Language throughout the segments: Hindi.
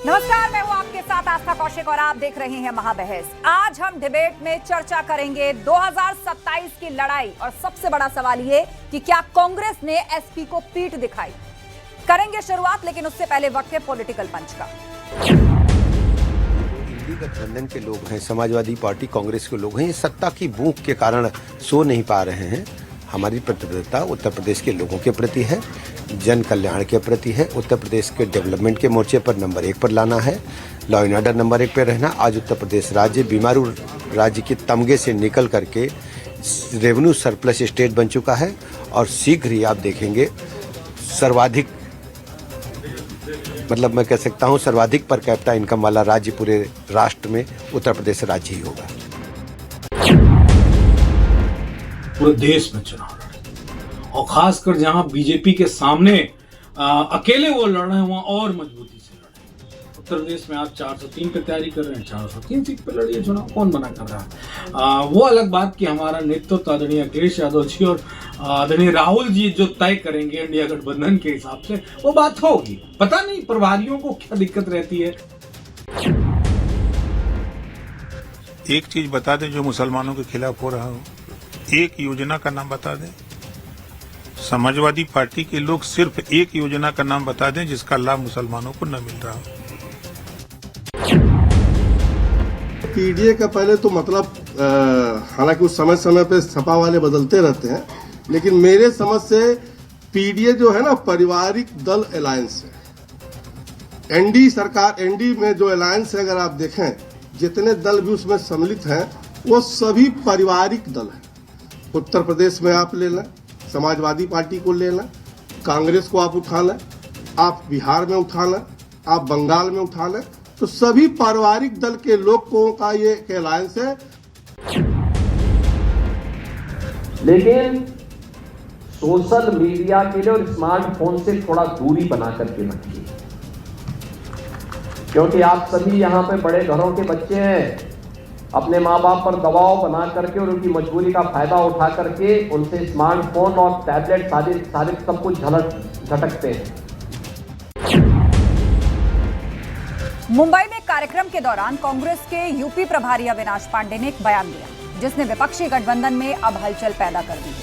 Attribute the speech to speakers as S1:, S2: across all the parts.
S1: नमस्कार, मैं हूं आपके साथ आस्था कौशिक और आप देख रहे हैं महाबहस। आज हम डिबेट में चर्चा करेंगे 2027 की लड़ाई और सबसे बड़ा सवाल ये कि क्या कांग्रेस ने एसपी को पीठ दिखाई। करेंगे शुरुआत, लेकिन उससे पहले वक्त है पॉलिटिकल पंच का।
S2: इंडी गठबंधन के लोग हैं, समाजवादी पार्टी कांग्रेस के लोग हैं, ये सत्ता की भूख के कारण सो नहीं पा रहे हैं। हमारी प्रतिबद्धता उत्तर प्रदेश के लोगों के प्रति है, जन कल्याण के प्रति है, उत्तर प्रदेश के डेवलपमेंट के मोर्चे पर नंबर 1 पर लाना है, लॉ एंड ऑर्डर नंबर 1 पर रहना। आज उत्तर प्रदेश राज्य बीमारू राज्य के तमगे से निकल करके रेवेन्यू सरप्लस स्टेट बन चुका है और शीघ्र ही आप देखेंगे सर्वाधिक, मतलब मैं कह सकता हूं सर्वाधिक पर कैपिटा इनकम वाला राज्य पूरे राष्ट्र में उत्तर प्रदेश राज्य ही होगा।
S3: पूरे देश में चुनाव लड़े और खासकर जहां बीजेपी के सामने अकेले वो लड़ रहे हैं वहां और मजबूती से लड़े। उत्तर प्रदेश में आप 403 पे तैयारी कर रहे हैं, 403 सीट पे लड़िए चुनाव, कौन मना कर रहा है। वो अलग बात कि हमारा नेतृत्व आदरणीय अखिलेश यादव जी और आदरणीय राहुल जी जो तय करेंगे इंडिया गठबंधन के हिसाब से, वो बात होगी। पता नहीं प्रभारियों को क्या दिक्कत रहती है।
S4: एक चीज बता दें जो मुसलमानों के खिलाफ हो रहा हो, एक योजना का नाम बता दें। समाजवादी पार्टी के लोग सिर्फ एक योजना का नाम बता दें जिसका लाभ मुसलमानों को न मिल रहा हो।
S5: पीडीए का पहले तो मतलब हालांकि उस समय समय पे सपा वाले बदलते रहते हैं, लेकिन मेरे समझ से पीडीए जो है ना पारिवारिक दल अलायंस है। एनडी सरकार, एनडी में जो अलायंस है, अगर आप देखें जितने दल भी उसमें सम्मिलित हैं वो सभी पारिवारिक दल हैं। उत्तर प्रदेश में आप ले लें, समाजवादी पार्टी को ले लें, कांग्रेस को आप उठा लें, आप बिहार में उठा लें, आप बंगाल में उठा लें, तो सभी पारिवारिक दल के लोगों का ये अलायंस है।
S6: लेकिन सोशल मीडिया के लिए और स्मार्टफोन से थोड़ा दूरी बना करके रखिए, क्योंकि आप सभी यहाँ पे बड़े घरों के बच्चे हैं। अपने माँ बाप पर दबाव बना करके और उनकी मजबूरी का फायदा उठा करके उनसे स्मार्टफोन और टैबलेट सारे सब कुछ झटकते हैं।
S1: मुंबई में कार्यक्रम के दौरान कांग्रेस के यूपी प्रभारी अविनाश पांडे ने एक बयान दिया जिसने विपक्षी गठबंधन में अब हलचल पैदा कर दी।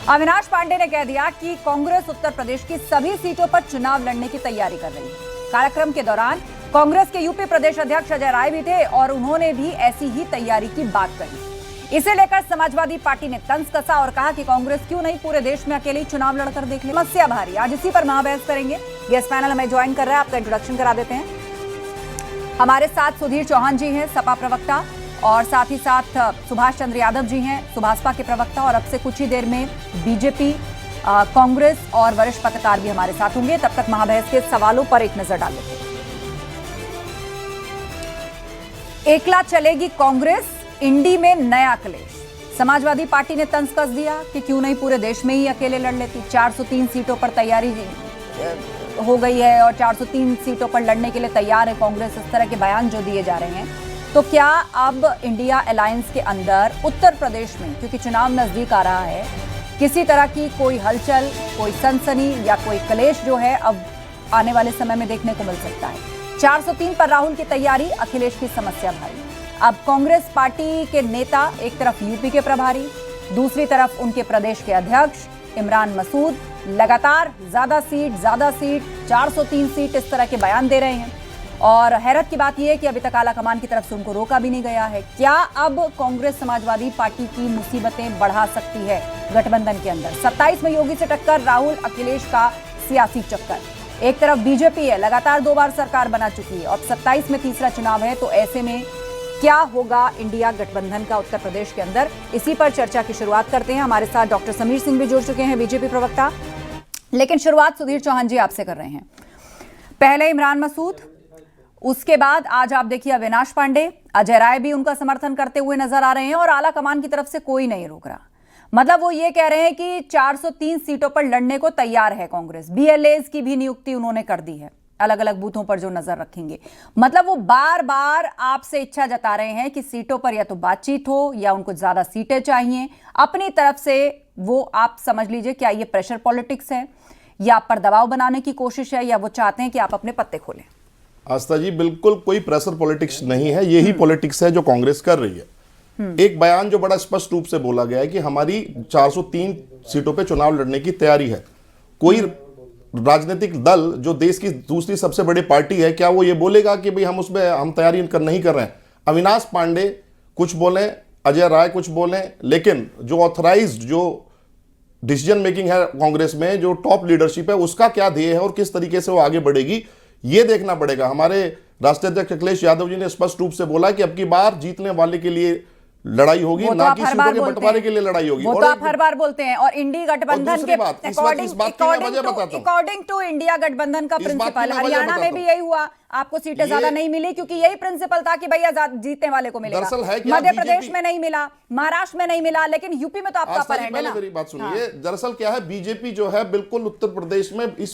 S1: अविनाश पांडे ने कह दिया कि कांग्रेस उत्तर प्रदेश की सभी सीटों पर चुनाव लड़ने की तैयारी कर रही है। कार्यक्रम के दौरान कांग्रेस के यूपी प्रदेश अध्यक्ष अजय राय भी थे और उन्होंने भी ऐसी ही तैयारी की बात कही। इसे लेकर समाजवादी पार्टी ने तंज कसा और कहा कि कांग्रेस क्यों नहीं पूरे देश में अकेले चुनाव लड़कर देख ले। समस्या भारी, आज इसी पर महाबहस करेंगे। गेस्ट पैनल हमें ज्वाइन कर रहा है, आपका इंट्रोडक्शन करा देते हैं। हमारे साथ सुधीर चौहान जी हैं, सपा प्रवक्ता, और साथ ही साथ सुभाष चंद्र यादव जी हैं, सुभाषपा के प्रवक्ता, और अब से कुछ ही देर में बीजेपी, कांग्रेस और वरिष्ठ पत्रकार भी हमारे साथ होंगे। तब तक महाबहस के सवालों पर एक नजर डाल लेते हैं। एकला चलेगी कांग्रेस, इंडी में नया क्लेश। समाजवादी पार्टी ने तंज कस दिया कि क्यों नहीं पूरे देश में ही अकेले लड़ लेती। 403 सीटों पर तैयारी हो गई है और 403 सीटों पर लड़ने के लिए तैयार है कांग्रेस। इस तरह के बयान जो दिए जा रहे हैं, तो क्या अब इंडिया अलायंस के अंदर उत्तर प्रदेश में, क्योंकि चुनाव नजदीक आ रहा है, किसी तरह की कोई हलचल, कोई सनसनी या कोई क्लेश जो है अब आने वाले समय में देखने को मिल सकता है। 403 पर राहुल की तैयारी, अखिलेश की समस्या भारी। अब कांग्रेस पार्टी के नेता, एक तरफ यूपी के प्रभारी, दूसरी तरफ उनके प्रदेश के अध्यक्ष इमरान मसूद, लगातार ज्यादा सीट 403 सीट इस तरह के बयान दे रहे हैं। और हैरत की बात यह है कि अभी तक आला कमान की तरफ से उनको रोका भी नहीं गया है। क्या अब कांग्रेस समाजवादी पार्टी की मुसीबतें बढ़ा सकती है गठबंधन के अंदर? 27 में योगी से टक्कर, राहुल अखिलेश का सियासी चक्कर। एक तरफ बीजेपी है, लगातार 2 बार सरकार बना चुकी है और 27 में तीसरा चुनाव है, तो ऐसे में क्या होगा इंडिया गठबंधन का उत्तर प्रदेश के अंदर? इसी पर चर्चा की शुरुआत करते हैं। हमारे साथ डॉक्टर समीर सिंह भी जुड़ चुके हैं, बीजेपी प्रवक्ता। लेकिन शुरुआत सुधीर चौहान जी आपसे कर रहे हैं। पहले इमरान मसूद, उसके बाद आज आप देखिए अविनाश पांडे, अजय राय भी उनका समर्थन करते हुए नजर आ रहे हैं और आला कमान की तरफ से कोई नहीं रोक रहा। मतलब वो ये कह रहे हैं कि 403 सीटों पर लड़ने को तैयार है कांग्रेस। बीएलएज की भी नियुक्ति उन्होंने कर दी है, अलग अलग बूथों पर जो नजर रखेंगे। मतलब वो बार बार आपसे इच्छा जता रहे हैं कि सीटों पर या तो बातचीत हो या उनको ज्यादा सीटें चाहिए। अपनी तरफ से वो, आप समझ लीजिए, क्या ये प्रेशर पॉलिटिक्स है या आप पर दबाव बनाने की कोशिश है, या वो चाहते हैं कि आप अपने पत्ते खोलें?
S7: आस्था जी, बिल्कुल कोई प्रेशर पॉलिटिक्स नहीं है, यही पॉलिटिक्स है जो कांग्रेस कर रही है। एक बयान जो बड़ा स्पष्ट रूप से बोला गया है कि हमारी 403 सीटों पे चुनाव लड़ने की तैयारी है। कोई राजनीतिक दल जो देश की दूसरी सबसे बड़ी पार्टी है, क्या वो ये बोलेगा कि भाई हम तैयारी नहीं कर रहे हैं? अविनाश पांडे कुछ बोले, अजय राय कुछ बोले, लेकिन जो ऑथराइज्ड जो डिसीजन मेकिंग है कांग्रेस में, जो टॉप लीडरशिप है, उसका क्या ध्येय है और किस तरीके से वो आगे बढ़ेगी, ये देखना पड़ेगा। हमारे राष्ट्रीय अध्यक्ष अखिलेश यादव जी ने स्पष्ट रूप से बोला कि अब की बार जीतने वाले के लिए लड़ाई होगी, ना कि सीटों के बंटवारे के लिए लड़ाई होगी।
S1: वो तो आप हर बार बोलते हैं। और इंडी गठबंधन के अकॉर्डिंग टू इंडिया गठबंधन का प्रिंसिपल हरियाणा में भी यही हुआ, आपको सीटें ज्यादा नहीं मिली क्योंकि यही प्रिंसिपल था कि भैया जीतने वाले को मिलेगा। मध्य प्रदेश में नहीं मिला, महाराष्ट्र में नहीं मिला, लेकिन यूपी में तो आपका अपर हैंड है ना।
S7: मेरी बात सुनिए, दरअसल क्या है, बीजेपी जो है बिल्कुल उत्तर प्रदेश में इस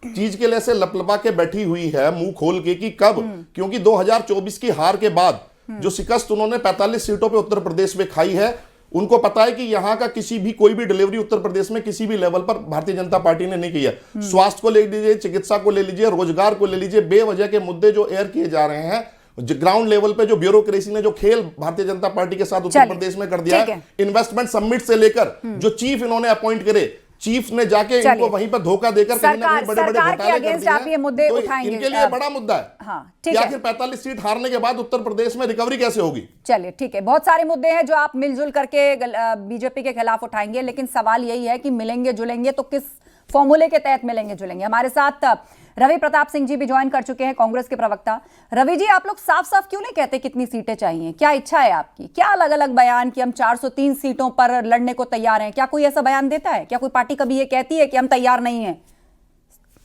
S7: चीज के लिए से लपलपा के बैठी हुई है मुंह खोल के कि कब, क्योंकि 2024 की हार के बाद जो शिकस्त उन्होंने 45 सीटों पे उत्तर प्रदेश में खाई है, उनको पता है कि यहां का कोई भी डिलीवरी उत्तर प्रदेश में किसी भी लेवल पर भारतीय जनता पार्टी ने नहीं की है। स्वास्थ्य को ले लीजिए, चिकित्सा को ले लीजिए, रोजगार को ले लीजिए, बेवजह के मुद्दे जो एयर किए जा रहे हैं, ग्राउंड लेवल पे जो ब्यूरोक्रेसी ने जो खेल भारतीय जनता पार्टी के साथ उत्तर प्रदेश में कर दिया है, इन्वेस्टमेंट समिट से लेकर जो चीफ इन्होंने अपॉइंट करे, चीफ ने जाके इनको वहीं पर धोखा देकर कहीं ना कहीं बड़े-बड़े घोटाले कर दिए हैं। इनके लिए बड़ा मुद्दा है।
S1: हाँ,
S7: कि आखिर 45 सीट हारने के बाद उत्तर प्रदेश में रिकवरी कैसे होगी?
S1: चलिए ठीक है, बहुत सारे मुद्दे हैं जो आप मिलजुल करके बीजेपी के खिलाफ उठाएंगे, लेकिन सवाल यही है कि मिलेंगे जुलेंगे तो किस फॉर्मूले के तहत मिलेंगे जुलेंगे। हमारे साथ रवि प्रताप सिंह जी भी ज्वाइन कर चुके हैं, कांग्रेस के प्रवक्ता। रवि जी, आप लोग साफ साफ क्यों नहीं कहते कितनी सीटें चाहिए? क्या इच्छा है आपकी? क्या अलग अलग बयान कि हम 403 सीटों पर लड़ने को तैयार हैं? क्या कोई ऐसा बयान देता है? क्या कोई पार्टी कभी ये कहती है कि हम तैयार नहीं हैं?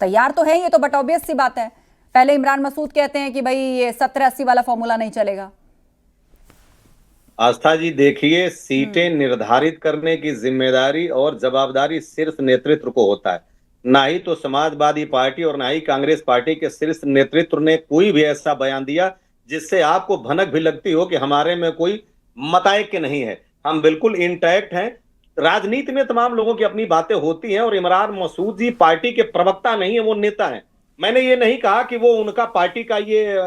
S1: तैयार तो है, ये तो बट ऑब्वियस सी बात है। पहले इमरान मसूद कहते हैं कि भाई ये 70-80 वाला फॉर्मूला नहीं चलेगा।
S8: आस्था जी, देखिए, सीटें निर्धारित करने की जिम्मेदारी और जवाबदारी शीर्ष नेतृत्व को होता है। ना ही तो समाजवादी पार्टी और ना ही कांग्रेस पार्टी के शीर्ष नेतृत्व ने कोई भी ऐसा बयान दिया जिससे आपको भनक भी लगती हो कि हमारे में कोई मतैक्य नहीं है। हम बिल्कुल इंटैक्ट हैं। राजनीति में तमाम लोगों की अपनी बातें होती हैं और इमरान मसूद जी पार्टी के प्रवक्ता नहीं है, वो नेता हैं। मैंने ये नहीं कहा कि वो उनका पार्टी का ये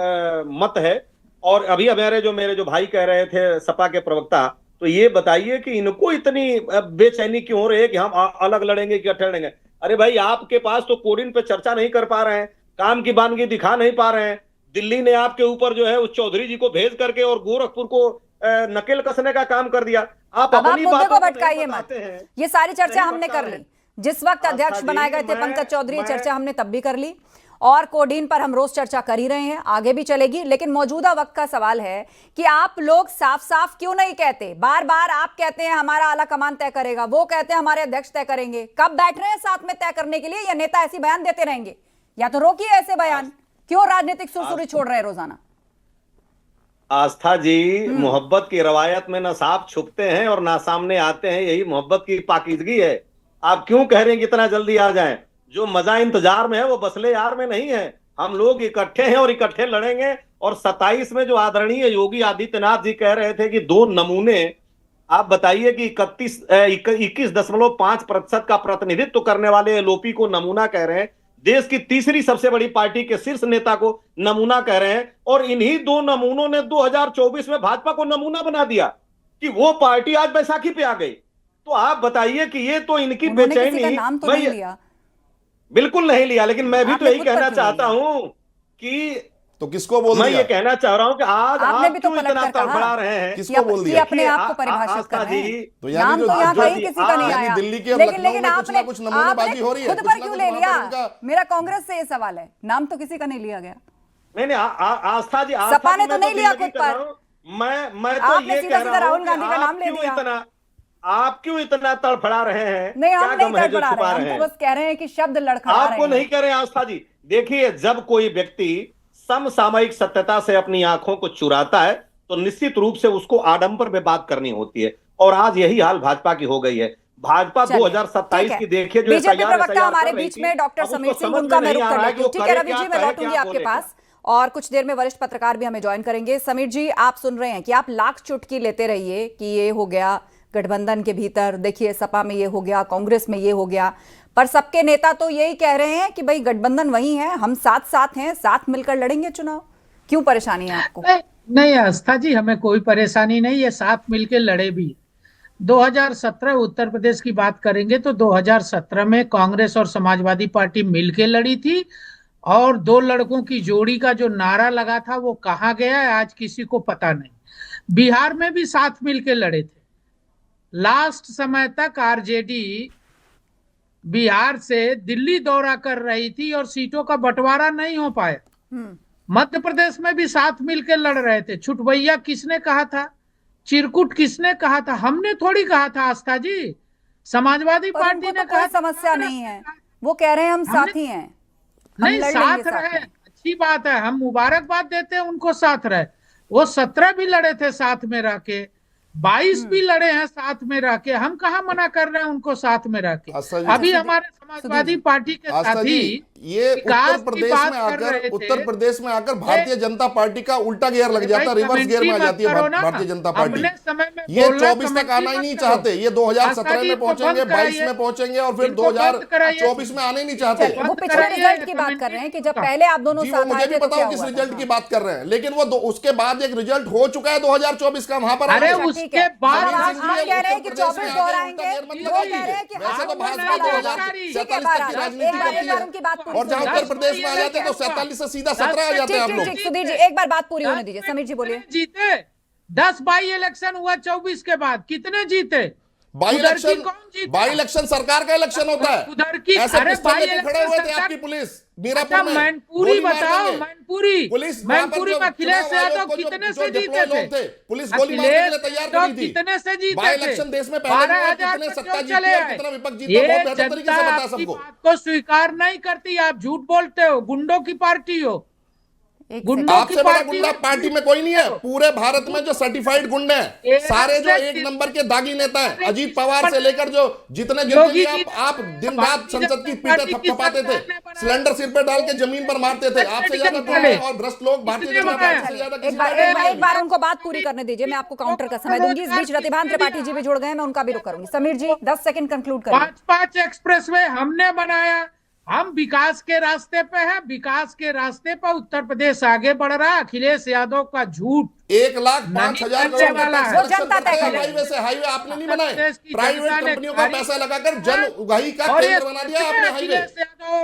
S8: मत है। और अभी मेरे जो भाई कह रहे थे सपा के प्रवक्ता, तो ये बताइए कि इनको इतनी बेचैनी क्यों हो रही है कि हम अलग लड़ेंगे कि इकट्ठे लड़ेंगे? अरे भाई, आपके पास तो कोडिन पे चर्चा नहीं कर पा रहे हैं, काम की बानगी दिखा नहीं पा रहे हैं। दिल्ली ने आपके ऊपर जो है उस चौधरी जी को भेज करके और गोरखपुर को नकेल कसने का काम कर दिया। आप अपनी
S1: मुद्दे
S8: बातों
S1: को भटकाइए मत। ये सारी चर्चा हमने कर ली। जिस वक्त अध्यक्ष बनाए गए थे पंकज चौधरी, चर्चा हमने तब भी कर ली और कोडीन पर हम रोज चर्चा कर ही रहे हैं, आगे भी चलेगी। लेकिन मौजूदा वक्त का सवाल है कि आप लोग साफ साफ क्यों नहीं कहते? बार बार आप कहते हैं हमारा आला कमान तय करेगा, वो कहते हैं हमारे अध्यक्ष तय करेंगे। कब बैठ रहे हैं साथ में तय करने के लिए, या नेता ऐसे बयान देते रहेंगे? या तो रोकिए ऐसे बयान, क्यों राजनीतिक सुरसुरी छोड़ रहे हैं रोजाना?
S8: आस्था जी, मोहब्बत की रवायत में ना साफ छुपते हैं और ना सामने आते हैं, यही मोहब्बत की पाकीज़गी है। आप क्यों कह रहे हैं कितना जल्दी आ जाएं? जो मजा इंतजार में है वो बसले यार में नहीं है। हम लोग इकट्ठे हैं और इकट्ठे लड़ेंगे। और 27 में जो आदरणीय योगी आदित्यनाथ जी कह रहे थे कि 2 नमूने, आप बताइए कि 21.5% का प्रतिनिधित्व करने वाले एलओपी को नमूना कह रहे हैं, देश की तीसरी सबसे बड़ी पार्टी के शीर्ष नेता को नमूना कह रहे हैं। और इन्हीं 2 नमूनों ने 2024 में भाजपा को नमूना बना दिया कि वो पार्टी आज बैसाखी पे आ गई। तो आप बताइए कि ये तो इनकी बेचैनी,
S1: नाम तो नहीं लिया,
S8: बिल्कुल नहीं लिया, लेकिन मैं भी तो यही कहना चाहता हूं कि
S7: तो किसको बोल दिया?
S8: मैं ये कहना चाह रहा हूं कि आज आप क्यों इतना तड़फड़ा रहे हैं?
S7: किसको बोल दिया?
S1: अपने आप को परिभाषित कर रहे हैं।
S7: तो
S1: नाम तो यहाँ कहीं किसी का नहीं आया,
S7: दिल्ली के
S1: लेकिन आपने
S7: कुछ नमूनेबाजी हो रही है,
S1: खुद पर क्यों ले लिया? मेरा कांग्रेस से ये सवाल है, नाम तो किसी का नहीं लिया गया।
S8: नहीं, आस्था जी,
S1: सपा ने तो नहीं लिया खुद पर।
S8: मैं तो ये कह रहा हूं
S1: राहुल गांधी का नाम ले दिया।
S8: आप क्यों इतना तड़फड़ा रहे हैं?
S1: नहीं, हम नहीं तड़फड़ा रहे हैं, हम तो बस कह रहे हैं कि शब्द लड़खड़ा रहे हैं।
S8: आपको नहीं कह रहे हैं आस्था जी। देखिए, जब कोई व्यक्ति समसामयिक सत्यता से अपनी आंखों को चुराता है तो निश्चित रूप से उसको आडंबर में बात करनी होती है। और आज यही हाल भाजपा की हो गई है। भाजपा 2027 की देखिए जो
S1: बीजेपी प्रवक्ता हमारे बीच में डॉक्टर समीर सिंह, उनका मैं रुख कर लेती हूं। ठीक है रवि जी, मैं लौटूंगी आपके पास और कुछ देर में वरिष्ठ पत्रकार भी हमें ज्वाइन करेंगे। समीर जी, आप सुन रहे हैं कि आप लाख चुटकी लेते रहिए कि ये हो गया, गठबंधन के भीतर, देखिए सपा में ये हो गया, कांग्रेस में ये हो गया, पर सबके नेता तो यही कह रहे हैं कि भाई गठबंधन वही है, हम साथ साथ हैं, साथ मिलकर लड़ेंगे चुनाव। क्यों परेशानी है आपको?
S9: नहीं आस्था जी, हमें कोई परेशानी नहीं है, साथ मिलकर लड़े भी। 2017 उत्तर प्रदेश की बात करेंगे तो 2017 में कांग्रेस और समाजवादी पार्टी मिलके लड़ी थी, और दो लड़कों की जोड़ी का जो नारा लगा था वो कहाँ गया है आज किसी को पता नहीं। बिहार में भी साथ मिलके लड़े थे। लास्ट समय तक आरजेडी बिहार से दिल्ली दौरा कर रही थी और सीटों का बंटवारा नहीं हो पाया। मध्य प्रदेश में भी साथ मिलकर लड़ रहे थे। छुटभैया किसने कहा था, चिरकुट किसने कहा था? हमने थोड़ी कहा था आस्था जी, समाजवादी पार्टी ने कहा।
S1: समस्या नहीं है, वो कह रहे हैं हम साथ ही हैं,
S9: नहीं साथ रहे, अच्छी बात है, हम मुबारकबाद देते हैं उनको साथ रहे। वो 17 भी लड़े थे साथ में रह के, 22 भी लड़े हैं साथ में रह के, हम कहाँ मना कर रहे हैं उनको साथ में रह के। अभी हमारे समाजवादी पार्टी के साथी
S7: ये उत्तर प्रदेश में आकर भारतीय जनता पार्टी का उल्टा गियर लग जाता है, रिवर्स गियर में आ जाती है भारतीय जनता पार्टी। ये 24 तक आना ही नहीं चाहते, ये 2017 में पहुंचेंगे, 22 में पहुंचेंगे और फिर 2024 में आने ही नहीं चाहते।
S1: वो पिछले रिजल्ट की बात कर रहे हैं कि जब पहले आप दोनों साथ आए थे,
S7: मुझे भी पता किस रिजल्ट की बात कर रहे हैं, लेकिन वो उसके बाद एक रिजल्ट हो चुका है 2024 का, वहां पर
S9: उसके बाद
S1: आप कह रहे हैं कि 24 दोहराएंगे, वो कह रहे हैं कि
S7: वैसे तो भाजपा 2047 तक की राजनीति करती है, और जहां उत्तर प्रदेश में आ जाते हैं तो 47 से सीधा 17 आ जाते हैं आप लोग।
S1: सुधीर जी एक बार बात पूरी होने दीजिए। समीर जी बोलिए।
S9: जीते 10 बाई इलेक्शन हुआ 24 के बाद, कितने जीते?
S7: बाई इलेक्शन सरकार का इलेक्शन होता है।
S9: उधर की
S7: ऐसे पिस्टल लेके खड़े हुए थे आपकी पुलिस मीरापुर में।
S9: मैनपुरी बताओ, मैनपुरी में अखिलेश यादव कितने से जीते थे?
S7: पुलिस गोली मारने के लिए तैयार नहीं थी।
S9: कितने से जीते
S7: बाई
S9: थे?
S7: इलेक्शन देश में पहले
S9: 12,000
S7: कितने सत्ता जीती
S9: चले
S7: और
S9: आए।
S7: कितना विपक्ष जीता, बहुत बेहतर तरीके से बता सबको।
S9: बात को स्वीकार नहीं करती, आप झूठ बोलते हो, गुंडों की पार्टी हो।
S7: आपसे बड़ा गुंडा पार्टी में कोई नहीं है। पूरे भारत में जो सर्टिफाइड गुंडे हैं, सारे जो एक नंबर के दागी नेता हैं, अजीत पवार से लेकर जो जितने आप दिन रात संसद की पीठें थपथपाते थे, सिलेंडर सिर पे डाल के जमीन पर मारते थे, आपसे ज्यादा गुंडे और भ्रष्ट लोग भारतीय जनता पार्टी से ज्यादा।
S1: एक बार उनको बात पूरी करने दीजिए, मैं आपको काउंटर का समय दूंगी। इस बीच रतिभान त्रिपाठी जी भी जुड़ गए, मैं उनका भी रुख करूंगी। समीर जी 10 सेकंड कंक्लूड करें।
S9: 5 एक्सप्रेसवे हमने बनाया, हम विकास के रास्ते पे हैं, विकास के रास्ते पर उत्तर प्रदेश आगे बढ़ रहा है। अखिलेश यादव का झूठ
S7: 1,05,000 करोड़
S1: वो जनता तय कर रही है।
S7: हाईवे से हाईवे आपने नहीं बनाए, प्राइवेट कंपनियों का पैसा लगाकर जन उगाही का केंद्र बना दिया आपने हाईवे।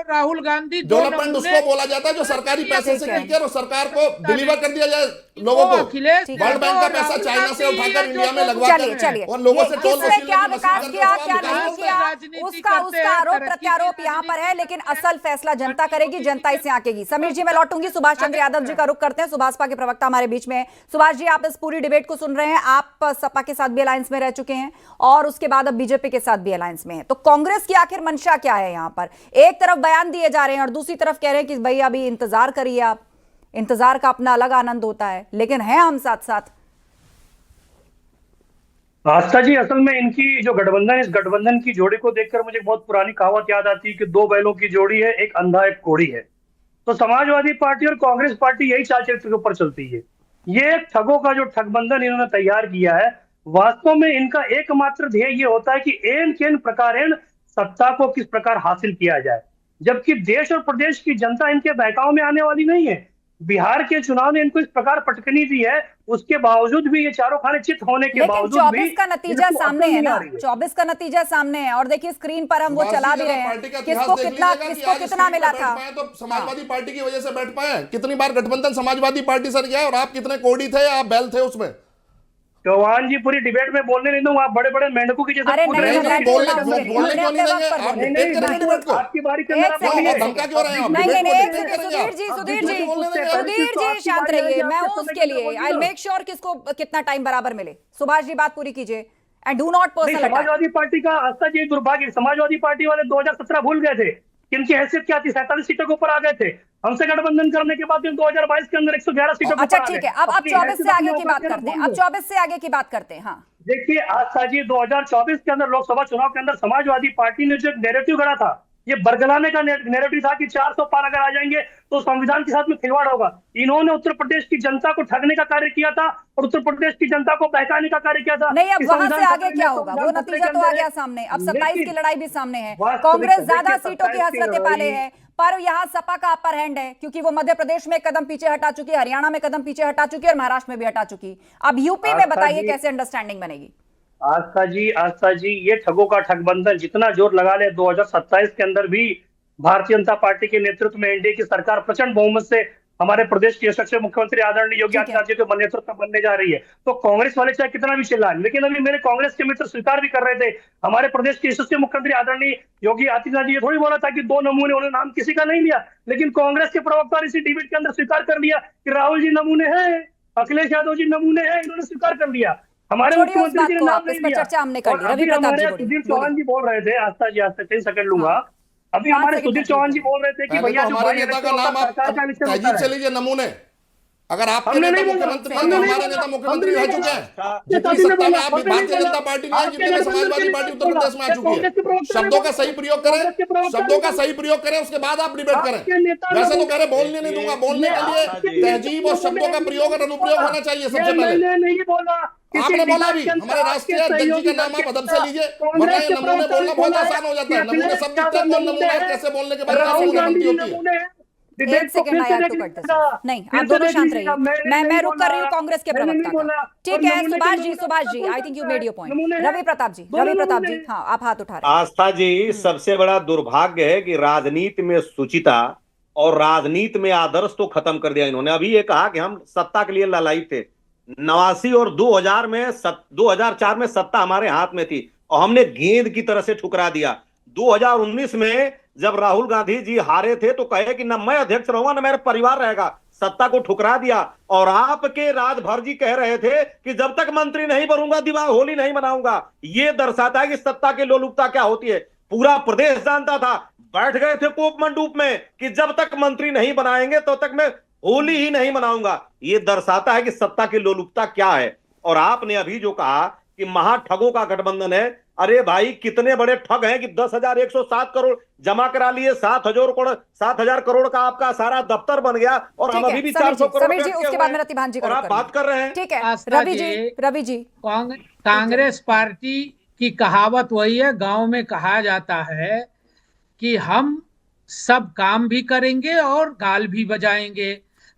S9: राहुल गांधी
S7: डेवलपमेंट उसको बोला जाता है जो सरकारी पैसे से मिलकर और सरकार को डिलीवर कर दिया जाए लोगों को। वर्ल्ड बैंक का पैसा चाइना से उठाकर इंडिया में लगवाकर और लोगों से टोल
S1: किसने क्या विकास किया, क्या नहीं किया, उसका आरोप प्रत्यारोप यहाँ पर है, लेकिन असल फैसला जनता करेगी, जनता इसे आंकेगी। समीर जी मैं लौटूंगी, सुभाष चंद्र यादव जी का रुख करते हैं, सुभाषपा के प्रवक्ता हमारे बीच में। सुभाष जी आप इस पूरी डिबेट को सुन रहे हैं, आप सपा के साथ भी अलायंस में रह चुके हैं और उसके बाद अब बीजेपी के साथ भी अलायंस में हैं, तो कांग्रेस की आखिर मंशा क्या है यहाँ पर? एक तरफ बयान दिए जा रहे हैं और दूसरी तरफ कह रहे हैं कि भाई अभी इंतजार करिए, आप इंतजार का अपना अलग आनंद होता है, लेकिन हैं हम साथ साथ।
S10: आस्था जी, असल में इनकी जो गठबंधन, इस गठबंधन की जोड़ी को देखकर मुझे बहुत पुरानी कहावत याद आती है कि 2 बैलों की जोड़ी है, एक अंधा एक कोढ़ी है। तो समाजवादी पार्टी और कांग्रेस पार्टी यही चाल चरित्र के ऊपर चलती है। ये ठगों का जो ठगबंधन इन्होंने तैयार किया है, वास्तव में इनका एकमात्र ध्येय ये होता है कि एन केन प्रकारेण सत्ता को किस प्रकार हासिल किया जाए, जबकि देश और प्रदेश की जनता इनके बहकाव में आने वाली नहीं है। बिहार के चुनाव ने इनको इस प्रकार पटकनी दी है, उसके बावजूद भी ये चारों खाने चित होने के बावजूद
S1: 24 का नतीजा सामने है ना, 24 का नतीजा सामने है और देखिए स्क्रीन पर हम वो चला भी रहे हैं, किसको कितना मिला था।
S7: तो समाजवादी पार्टी की वजह से बैठ पाए। कितनी बार गठबंधन समाजवादी पार्टी से गया और आप कितने कोड़ी थे, आप बैल थे उसमें।
S10: चौहान जी पूरी डिबेट में बोलने नहीं दूंगा, आप बड़े बड़े मेंढकों की जैसे
S7: बोलने क्यों नहीं देंगे? आप डिबेट करें डिबेट को,
S10: आपकी बारी के अंदर आप बोलिए।
S7: धमका क्यों रहे हैं आप?
S1: सुधीर जी शांत रहिए, मैं हूं उसके लिए। आई विल मेक श्योर किसको कितना टाइम बराबर मिले। सुभाष जी बात पूरी कीजिए and do not personal attack.
S10: Samajwadi party का आस्था जी दुर्भाग्य, समाजवादी पार्टी वाले 2017 भूल गए थे किनकी हैसियत क्या थी, 47 सीटों के ऊपर आ गए थे। हमसे गठबंधन करने के बाद 2022 के अंदर 111 सीटों।
S1: अच्छा ठीक है, अब 24 से आगे की बात करते हैं, अब 24 से आगे की बात करते हैं। हाँ
S10: देखिए आस्था जी, 2024 के अंदर लोकसभा चुनाव के अंदर समाजवादी पार्टी ने जो नैरेटिव गढ़ा था ये बरगलाने का नैरेटिव था कि 400 पार अगर आ जाएंगे तो संविधान के साथ में खिलवाड़ होगा। इन्होंने उत्तर प्रदेश की जनता को ठगने का कार्य किया था और उत्तर प्रदेश की जनता को बहकाने का कार्य किया था।
S1: नहीं, अब वहां से आगे क्या होगा वो नतीजा तो आ गया सामने। अब 27 की लड़ाई भी सामने है, कांग्रेस ज्यादा सीटों की हसरतें पाले है, पर यहाँ सपा का अपर हैंड है क्योंकि वो मध्य प्रदेश में कदम पीछे हटा चुकी है, हरियाणा में कदम पीछे हटा चुकी है और महाराष्ट्र में भी हटा चुकी। अब यूपी में बताइए कैसे अंडरस्टैंडिंग बनेगी?
S10: आस्था जी ये ठगों का ठगबंधन जितना जोर लगा ले 2027 के अंदर भी भारतीय जनता पार्टी के नेतृत्व में एनडीए की सरकार प्रचंड बहुमत से हमारे प्रदेश के यशस्वी मुख्यमंत्री आदरणीय योगी आदित्यनाथ जी के नेतृत्व में बनने जा रही है। तो कांग्रेस वाले चाहे कितना भी चिल्लाएं, लेकिन अभी मेरे कांग्रेस के मित्र स्वीकार भी कर रहे थे, हमारे प्रदेश के यशस्वी मुख्यमंत्री आदरणीय योगी आदित्यनाथ जी ये थोड़ी बोला था कि 2 नमूने, उन्होंने नाम किसी का नहीं लिया, लेकिन कांग्रेस के प्रवक्ता ने इसी डिबेट के अंदर स्वीकार कर लिया कि राहुल जी नमूने हैं, अखिलेश यादव जी नमूने हैं, इन्होंने स्वीकार कर लिया। हमारे मुख्यमंत्री जी ने नाम नहीं लिया।
S1: चर्चा हमने कर ली।
S10: अभी हमारे सुधीर चौहान जी बोल रहे थे, आस्था जी 3 सेकंड लूंगा। अभी हमारे सुधीर चौहान जी बोल रहे थे कि भैया
S7: हमारे नेता का नाम आप तहजीब से लीजिए नमूने। अगर आपके नेता मुख्यमंत्री हैं तो हमारे नेता मुख्यमंत्री रह चुके हैं। जितनी सत्ता में आप भारतीय जनता पार्टी में, जितने में समाजवादी पार्टी उत्तर प्रदेश में आ चुकी है। शब्दों का सही प्रयोग करें, शब्दों का सही प्रयोग करें, उसके बाद आप डिबेट करें। वैसे तो कह रहे बोलने नहीं दूंगा, बोलने के लिए तहजीब और शब्दों का प्रयोग और अनुप्रयोग होना चाहिए सबसे पहले।
S10: नहीं बोला,
S7: आपने बोला भी, हमारे राष्ट्रीय अध्यक्ष जी का नाम आप अदब से लीजिए, वरना ये नमूने बोलना बहुत आसान हो जाता है। नमूने सब दिखते हैं, नमूने कैसे बोलने के बाद कैसे बनती होती है।
S1: एक सेकंड आया तो करते नहीं, आप दोनों शांत रहिए। मैं रुक कर रही हूँ कांग्रेस के प्रवक्ता का। ठीक है Subhash ji I think you made your point. Ravi Pratap ji हाँ आप हाथ उठा रहे हैं।
S8: आस्था जी सबसे बड़ा दुर्भाग्य है कि राजनीति में शुचिता और राजनीति में आदर्श तो खत्म कर दिया इन्होंने। अभी ये कहा कि हम सत्ता के लिए ललायित थे। 89 और 2004 में सत्ता हमारे हाथ में थी और हमने गेंद की तरह से ठुकरा दिया। 2019 में जब राहुल गांधी जी हारे थे तो कहे कि न मैं अध्यक्ष रहूंगा न मेरा परिवार रहेगा, सत्ता को ठुकरा दिया। और आपके राजभर जी कह रहे थे कि जब तक मंत्री नहीं बनूंगा दिवाली होली नहीं मनाऊंगा। ये दर्शाता है कि सत्ता की लोलुपता क्या होती है। पूरा प्रदेश जानता था, बैठ गए थे कोप मंडूप में कि जब तक मंत्री नहीं बनाएंगे तो तक मैं होली ही नहीं मनाऊंगा। ये दर्शाता है कि सत्ता की लोलुपता क्या है। और आपने अभी जो कहा कि महाठगों का गठबंधन है, अरे भाई कितने बड़े ठग हैं कि 10,107 करोड़ जमा करा लिए, 7,000 करोड़ का आपका सारा दफ्तर बन गया और हम अभी भी 400 करोड़
S1: उसके बाद में रतिभान जी
S8: और आप बात कर रहे हैं।
S1: ठीक है रवि जी
S9: कांग्रेस पार्टी की कहावत वही है, गांव में कहा जाता है कि हम सब काम भी करेंगे और गाल भी बजाएंगे।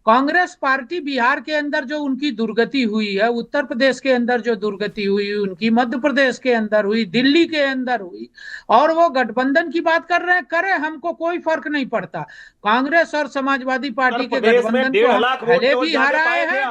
S9: कांग्रेस पार्टी बिहार के अंदर जो उनकी दुर्गति हुई है, उत्तर प्रदेश के अंदर जो दुर्गति हुई उनकी, मध्य प्रदेश के अंदर हुई, दिल्ली के अंदर हुई, और वो गठबंधन की बात कर रहे हैं, करें, हमको कोई फर्क नहीं पड़ता। कांग्रेस और समाजवादी पार्टी के गठबंधन को पहले भी हराए हैं,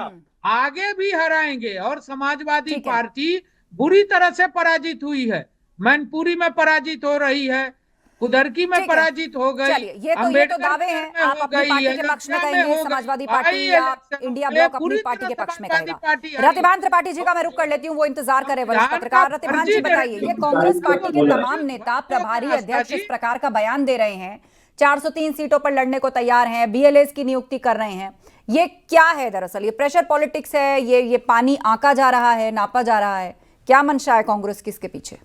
S9: आगे भी हराएंगे। और समाजवादी पार्टी बुरी तरह से पराजित हुई है, मैनपुरी में पराजित हो रही है, कुदरकी में पराजित हो गई।
S1: ये तो दावे हैं, आप अपनी पार्टी के पक्ष में कहेंगे, समाजवादी पार्टी या इंडिया ब्लॉक अपनी पार्टी के पक्ष में कहेगा। रतिभान त्रिपाठी जी का मैं रुक कर लेती हूँ, वो इंतजार करे वरिष्ठ पत्रकार। रतिभान जी बताइए, ये कांग्रेस पार्टी के तमाम नेता, प्रभारी अध्यक्ष इस प्रकार का बयान दे रहे हैं, 403 सीटों पर लड़ने को तैयार हैं, BLAs की नियुक्ति कर रहे हैं, ये क्या है? दरअसल ये प्रेशर पॉलिटिक्स है, ये पानी आंका जा रहा है, नापा जा रहा है, क्या मंशा है कांग्रेस की इसके पीछे?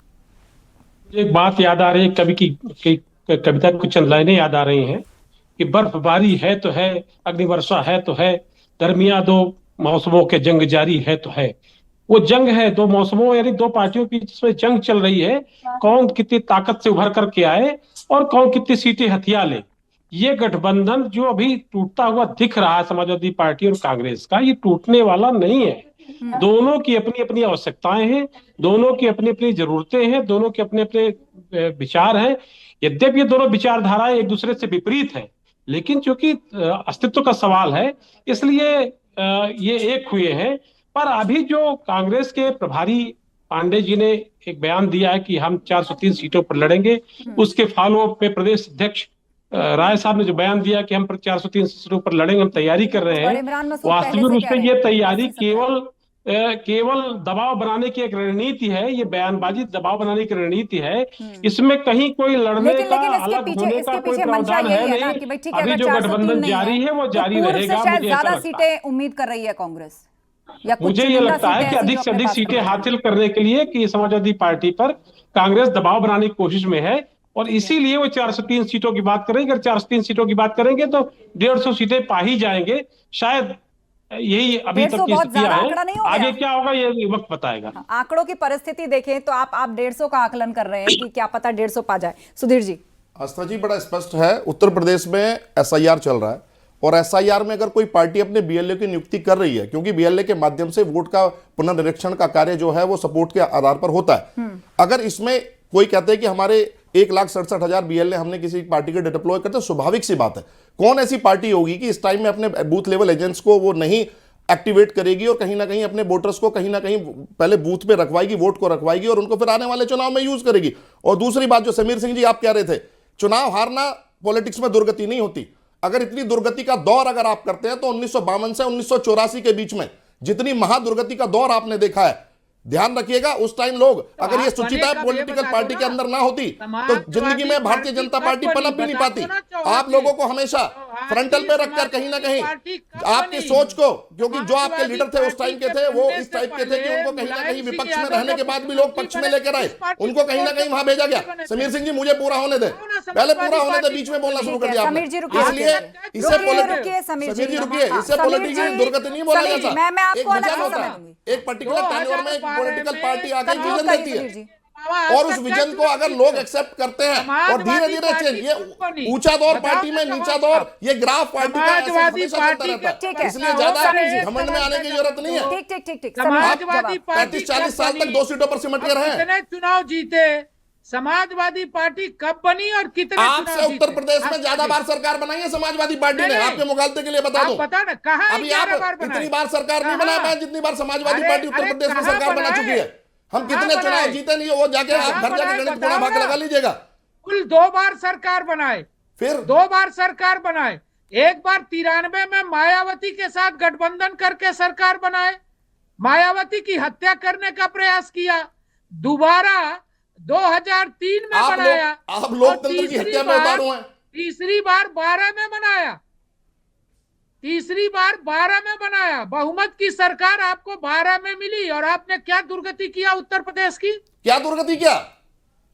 S11: एक बात याद आ रही है, कवि की कविता कुछ चंद लाइनें याद आ रही हैं कि बर्फबारी है तो है, अग्निवर्षा है तो है, दरमिया 2 मौसमों के जंग जारी है तो है। वो जंग है 2 मौसमों यानी 2 पार्टियों की जिसमें जंग चल रही है, कौन कितनी ताकत से उभर करके आए और कौन कितनी सीटें हथिया ले। ये गठबंधन जो अभी टूटता हुआ दिख रहा है समाजवादी पार्टी और कांग्रेस का, ये टूटने वाला नहीं है। दोनों की अपनी अपनी आवश्यकताएं हैं, दोनों की अपनी अपनी जरूरतें हैं, दोनों के अपने अपने विचार हैं। यद्यपि ये दोनों विचारधाराएं एक दूसरे से विपरीत हैं, लेकिन चूंकि अस्तित्व का सवाल है इसलिए ये एक हुए हैं। पर अभी जो कांग्रेस के प्रभारी पांडे जी ने एक बयान दिया है कि हम 403 सीटों पर लड़ेंगे, उसके फॉलो अप पे प्रदेश अध्यक्ष राय साहब ने जो बयान दिया कि हम 403 सीटों पर लड़ेंगे, हम तैयारी कर रहे हैं। वास्तविक रूप से ये तैयारी केवल दबाव बनाने की एक रणनीति है, ये बयानबाजी दबाव बनाने की रणनीति है। इसमें कहीं कोई लड़ने का, अलग होने का कोई प्रावधान है नहीं। अभी जो गठबंधन जारी है वो जारी रहेगा। मुझे
S1: ज्यादा सीटें उम्मीद कर रही है कांग्रेस, या
S11: मुझे ये लगता है कि अधिक से अधिक सीटें हासिल करने के लिए कि समाजवादी पार्टी पर कांग्रेस दबाव बनाने की कोशिश में है। और इसीलिए वो 403 सीटों की बात करेंगे। अगर 403 सीटों की बात करेंगे तो 150 सीटें पा ही जाएंगे शायद। यही अभी
S1: 150
S11: तक की
S1: बहुत
S11: स्थितियां
S1: ज्यादा
S11: हैं।
S1: आंकड़ा नहीं हो गया?
S11: आगे क्या होगा ये वक्त बताएगा।
S1: आंकड़ों की परिस्थिति देखें तो आप 150 का आकलन कर रहे हैं कि क्या पता 150 पा जाए। सुधीर जी।
S7: आस्था जी, बड़ा स्पष्ट है, उत्तर प्रदेश में एसआईआर चल रहा है और एसआईआर में अगर कोई पार्टी अपने बीएलए की नियुक्ति कर रही है, क्योंकि बीएलए के माध्यम से वोट का पुनर्निरीक्षण का कार्य जो है वो सपोर्ट के आधार पर होता है। अगर इसमें कोई कहते हैं कि हमारे 1,67,000 बीएलए हमने किसी पार्टी के डिप्लॉय करते, स्वाभाविक सी बात है, कौन ऐसी पार्टी होगी कि इस टाइम में अपने बूथ लेवल एजेंट्स को वो नहीं एक्टिवेट करेगी और कहीं ना कहीं अपने वोटर्स को कहीं ना कहीं पहले बूथ पे रखवाएगी, वोट को रखवाएगी और उनको फिर आने वाले चुनाव में यूज करेगी। और दूसरी बात जो समीर सिंह जी आप कह रहे थे, चुनाव हारना पॉलिटिक्स में दुर्गति नहीं होती। अगर इतनी दुर्गति का दौर अगर आप करते हैं तो 1952 से 1984 के बीच में जितनी महादुर्गति का दौर आपने देखा है, ध्यान रखिएगा उस टाइम लोग अगर ये सुचिता पॉलिटिकल पार्टी के अंदर ना होती तो जिंदगी में भारतीय जनता पार्टी पनप भी नहीं पाती। आप लोगों को हमेशा फ्रंटल पे रखकर कहीं ना कहीं आपकी सोच को, क्योंकि जो आपके लीडर थे उस टाइम के थे वो इस टाइप के थे कि उनको कहीं ना कहीं विपक्ष में रहने के बाद भी लोग पक्ष में लेकर आए, उनको कहीं ना कहीं वहां भेजा गया। समीर सिंह जी मुझे पूरा होने दे, पहले पूरा होने दे, बीच में बोलना शुरू कर दिया आपने। इसलिए इसे समीर जी रुकिए, इसे पॉलिटिकल दुर्गति नहीं बोला जाता। एक विजन होता है, एक पर्टिकुलर टेन्योर में एक पॉलिटिकल पार्टी आकर विजन देती है और उस विजन को अगर लोग एक्सेप्ट करते हैं और धीरे धीरे चेंज, ये ऊंचा दौर पार्टी में नीचा दौर, ये ग्राफ पार्टी का हमेशा चलता रहता है। इसलिए ज्यादा घमंड में आने की जरूरत नहीं है।
S1: ठीक।
S9: समाजवादी पार्टी
S7: 35-40 साल तक 2 सीटों पर सिमट कर रहे हैं।
S9: चुनाव जीते, समाजवादी पार्टी कब बनी और कितने
S7: आपसे उत्तर प्रदेश में ज्यादा बार सरकार बनाई है समाजवादी पार्टी ने, आपके मुगालते के लिए बता दूं।
S9: पता ना कहां
S7: अभी आप इतनी बार सरकार नहीं बना पाए जितनी बार समाजवादी पार्टी उत्तर प्रदेश में सरकार बना चुकी है। हम कितने चुनाव जीते नहीं, वो जाके आप घर जाके गणित गुणा भाग लगा लीजिएगा।
S9: कुल 2 बार सरकार बनाए,
S7: फिर
S9: 2 बार सरकार बनाए, एक बार 93 में मायावती के साथ गठबंधन करके सरकार बनाए, मायावती की हत्या करने का प्रयास किया, दोबारा 2003 में बनाया,
S7: आप लोकतंत्र की हत्या में उतारू हैं।
S9: तीसरी बार 12 में बनाया, तीसरी बार 12 में बनाया। बहुमत की सरकार आपको 12 में मिली और आपने क्या दुर्गति किया उत्तर प्रदेश की?
S7: क्या दुर्गति किया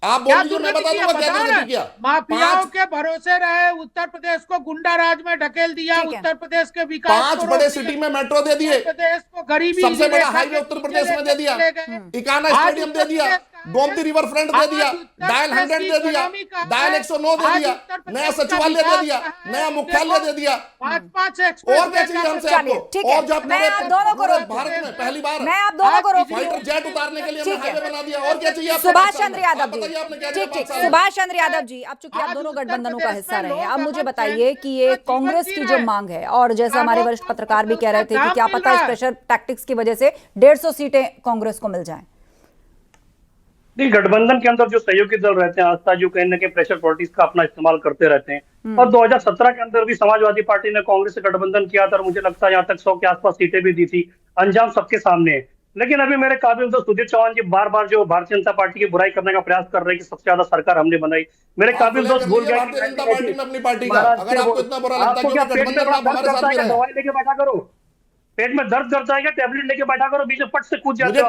S7: आप बोल दीजिए, मैं बता दूंगा क्या दुर्गति किया।
S9: माफियाओं के भरोसे रहे, उत्तर प्रदेश को गुंडा राज में ढकेल दिया, उत्तर प्रदेश के विकास
S7: 5 बड़े सिटी में मेट्रो दे दिए,
S9: प्रदेश को गरीबी,
S7: सबसे बड़ा हाईवे उत्तर प्रदेश में दे दिया, इकाना स्टेडियम दे दिया, गोमती रिवर फ्रंट दे दिया, डायल 100 दे दिया, डायल 109 दे दिया, नया सचिवालय दे दिया, नया मुख्यालय दे दिया।
S9: 5
S7: और क्या चाहिए हमसे आपको? और जब
S1: मैं आप दोनों को रोकती हूं।
S7: भारत में पहली बार
S1: मैं आप दोनों को रोकती हूं।
S7: फाइटर जेट उतारने के लिए हमने हाईवे बना दिया। और क्या चाहिए?
S1: सुभाष चंद्र यादव जी,
S7: ठीक
S1: ठीक, सुभाष चंद्र यादव जी, अब चूंकि आप दोनों गठबंधनों का हिस्सा रहे हैं, अब मुझे बताइए कि ये कांग्रेस की जो मांग है, और जैसा हमारे वरिष्ठ पत्रकार भी कह रहे थे कि क्या पता इस प्रेशर टैक्टिक्स की वजह से 150 सीटें कांग्रेस को मिल जाएं।
S10: नहीं, गठबंधन के अंदर जो सहयोगी दल रहते हैं आस्था, जो कहीं ना कहीं प्रेशर पॉलिटिक्स का अपना इस्तेमाल करते रहते हैं। और 2017 के अंदर भी समाजवादी पार्टी ने कांग्रेस से गठबंधन किया था और मुझे लगता है यहाँ तक 100 के आसपास सीटें भी दी थी। अंजाम सबके सामने है। लेकिन अभी मेरे काबिल दोस्त सुधीर चौहान जी बार बार जो भारतीय जनता पार्टी की बुराई करने का प्रयास कर रहे हैं कि सबसे ज्यादा सरकार हमने बनाई। मेरे काबिल दोस्त भूल गए
S7: भारतीय जनता पार्टी में अपनी पार्टी का, अगर आपको इतना बुरा लगता है कि गठबंधन आप हमारे साथ में
S10: दवाई लेके बैठा करो, पेट में दर्द करता है क्या, टैबलेट लेके बैठा करो, बीच में पट से कूद जाते
S7: हो।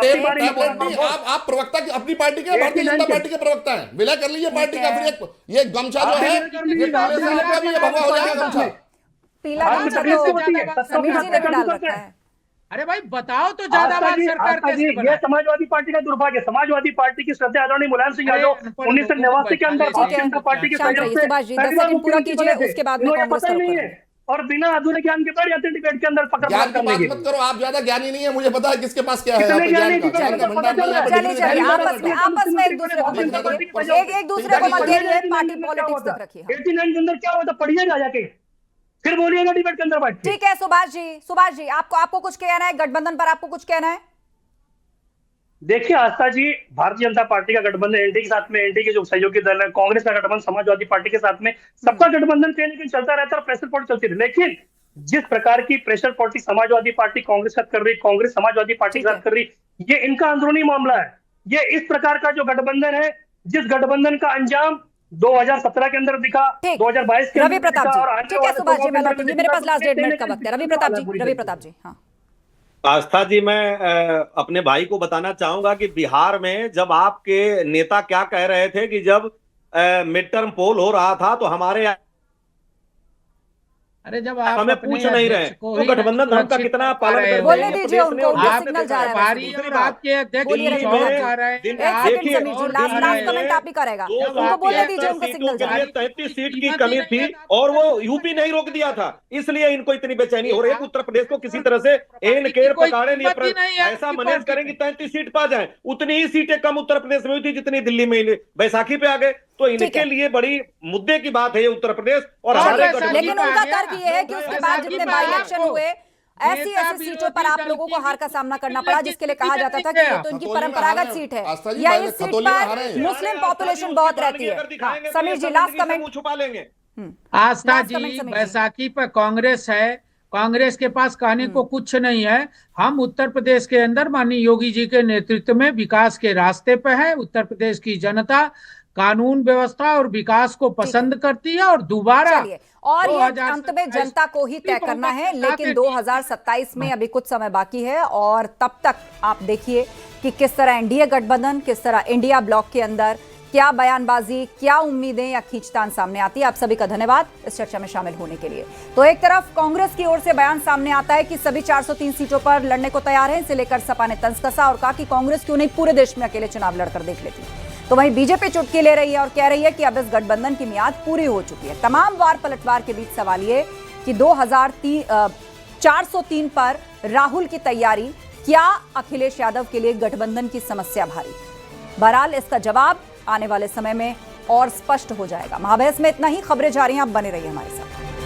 S7: आप प्रवक्ता अपनी पार्टी के, भारतीय जनता पार्टी के प्रवक्ता हैं, विलय कर लीजिए पार्टी का। फिर ये गमछा जो है ये पहले से आपका भी ये भगवा हो जाएगा गमछा।
S1: पीला गमछा तो समीर जी ने भी डाल रखा है।
S9: अरे भाई बताओ तो ज्यादा बार सरकार कैसे बना?
S10: ये समाजवादी पार्टी का दुर्भाग्य। समाजवादी पार्टी की श्रद्धेय आदरणीय मुलायम सिंह यादव 1989 के अंदर भारतीय जनता पार्टी के सहयोग से
S1: सुभाष जी 10 सेकंड पूरा कीजिए, उसके बाद में कांग्रेस का रुख करेंगे।
S10: और बिना आधुनिक ज्ञान के बैठ जाते हैं डिबेट के अंदर पकड़
S7: ज्ञान की बात मत करो, आप ज्यादा ज्ञानी नहीं है, मुझे पता है किसके पास क्या है।
S1: चलिए आपस में एक दूसरे को मत दीजिए, एक दूसरे को मत दीजिए, पार्टी पॉलिटिक्स तक रखिए।
S10: 89 के अंदर क्या हुआ था पढ़िएगा जाके, फिर बोलिएगा डिबेट के अंदर बैठ।
S1: ठीक है सुभाष जी आपको कुछ कहना है गठबंधन पर, आपको कुछ कहना है?
S10: देखिए आस्था जी, भारतीय जनता पार्टी का गठबंधन एनडीए के साथ में, एनडीए के जो सहयोगी दल है, कांग्रेस का गठबंधन समाजवादी पार्टी के साथ में, सबका गठबंधन कहीं ना कहीं चलता रहता है और प्रेशर पॉलिटिक्स चलती है। लेकिन जिस प्रकार की pressure politics Samajwadi party Congress के साथ कर रही, कांग्रेस समाजवादी पार्टी के साथ कर रही, ये इनका अंदरूनी मामला है। ये इस प्रकार का जो गठबंधन है, जिस गठबंधन का अंजाम 2017 के अंदर दिखा, 2022 के
S1: रवि प्रताप जी। ठीक है सुभाष जी, मैं लौटूंगी, मेरे पास लास्ट 1.5 मिनट का वक्त है। रवि प्रताप जी। हाँ
S8: आस्था जी, मैं अपने भाई को बताना चाहूंगा कि बिहार में जब आपके नेता क्या कह रहे थे कि जब मिड टर्म पोल हो रहा था तो हमारे
S9: अरे जब आप
S8: हमें
S9: अपने
S8: पूछ नहीं रहे
S9: अध्यक्ष को
S8: तो
S9: ही
S8: गठबंधन धर्म का
S9: सुरक्षित
S8: कितना
S9: कर पा
S8: पालन
S9: रहे
S8: कर
S9: हो।
S1: बोलने
S8: रहे हैं
S1: दीजिए
S8: प्रदेश में
S1: उनको,
S8: और
S1: उनका
S8: आप
S1: सिग्नल जा रहा है।
S9: प्रभारी
S8: दूसरी
S9: और
S8: बात,
S9: आपके अध्यक्ष
S1: बोलिए
S9: भी
S1: रविंद्र
S9: चौंक
S1: जी।
S9: आ रहे हैं।
S8: दिन-
S1: एक
S9: आप
S1: सेकंड
S8: देखिए,
S1: समीर जी,
S9: और
S1: लास्ट
S9: भी
S1: लास्ट
S9: है।
S1: कमेंट आप ही करेगा,
S8: दो
S1: उनको
S9: आप
S1: बोलने
S9: ये
S1: दीजिए, उनका
S8: सीटों
S1: सिग्नल
S8: के
S1: जा रहा
S8: लिए
S1: है।
S8: 33 सीट की
S9: कीमत ही
S8: कमी
S9: नहीं
S8: थी
S9: है, तो
S8: और वो
S9: आप
S8: यूपी नहीं रोक दिया था, इसलिए इनको इतनी बेचैनी हो रही है कि उत्तर प्रदेश को किसी तरह से एन केर
S9: कोई
S8: पकाड़े लिए
S9: कीमत ही नहीं है
S8: ऐसा
S9: आपकी
S8: मैनेज
S9: पार्टी
S8: करें कि
S9: में।
S8: 33 सीट पा जाए। उतनी ही सीटें कम उत्तर प्रदेश में हुई थी जितनी दिल्ली में ही बैसाखी पे आ गए, तो
S1: ठीक
S8: इनके
S1: है।
S8: लिए बड़ी मुद्दे की बात है ये उत्तर प्रदेश और
S9: और
S8: हमारे
S9: वैसा
S8: गठबंधन
S1: लेकिन
S9: आ
S1: उनका
S9: गया।
S1: तर्क ये है कि उसके बाद
S9: वैसा
S1: जितने
S9: भी
S1: बाई
S9: बात
S1: इलेक्शन
S9: आपको।
S1: हुए ऐसी
S9: नेता
S1: ऐसी सीटों पर
S9: विरोधी
S1: आप
S9: दल
S1: लोगों को
S9: की
S1: हार का सामना करना
S9: भी
S1: पड़ा, जिसके लिए कहा जाता था कि ये तो इनकी
S7: खतौली में
S1: परंपरागत
S7: हारे
S1: सीट
S7: हैं। आस्था
S1: है
S7: जी,
S1: या
S7: पहले
S1: इस सीट
S7: खतौली में हारे
S1: पर
S7: हैं।
S1: मुस्लिम पॉपुलेशन बहुत रहती है। हाँ, समीर जी लास्ट कमेंट।
S8: छुपा लेंगे।
S9: आस्था
S1: Last comment,
S9: जी,
S1: समीर जी।
S9: बैसाखी पर कांग्रेस है, कांग्रेस के पास कहने को कुछ नहीं है। हम उत्तर प्रदेश के अंदर माननीय योगी जी के नेतृत्व में विकास के रास्ते पे है। उत्तर प्रदेश की जनता कानून व्यवस्था और विकास को पसंद करती है और दोबारा
S1: चलिए, और ये अंत में जनता को ही तय करना है, लेकिन 2027 में अभी कुछ समय बाकी है और तब तक आप देखिए कि किस तरह एनडीए गठबंधन, किस तरह इंडिया ब्लॉक के अंदर क्या बयानबाजी, क्या उम्मीदें या खींचतान सामने आती है। आप सभी का धन्यवाद इस चर्चा में शामिल होने के लिए। तो एक तरफ कांग्रेस की ओर से बयान सामने आता है कि सभी 403 सीटों पर लड़ने को तैयार हैं, इसे लेकर सपा ने तंज कसा और कहा कि कांग्रेस क्यों नहीं पूरे देश में अकेले चुनाव लड़कर देख लेती। तो वहीं बीजेपी चुटकी ले रही है और कह रही है कि अब इस गठबंधन की मियाद पूरी हो चुकी है। तमाम वार पलटवार के बीच सवाल ये कि 403 पर राहुल की तैयारी क्या अखिलेश यादव के लिए गठबंधन की समस्या भारी? बहरहाल इसका जवाब आने वाले समय में और स्पष्ट हो जाएगा। महाबहस में इतना ही। खबरें जारी हैं, आप बने रहिए हमारे साथ।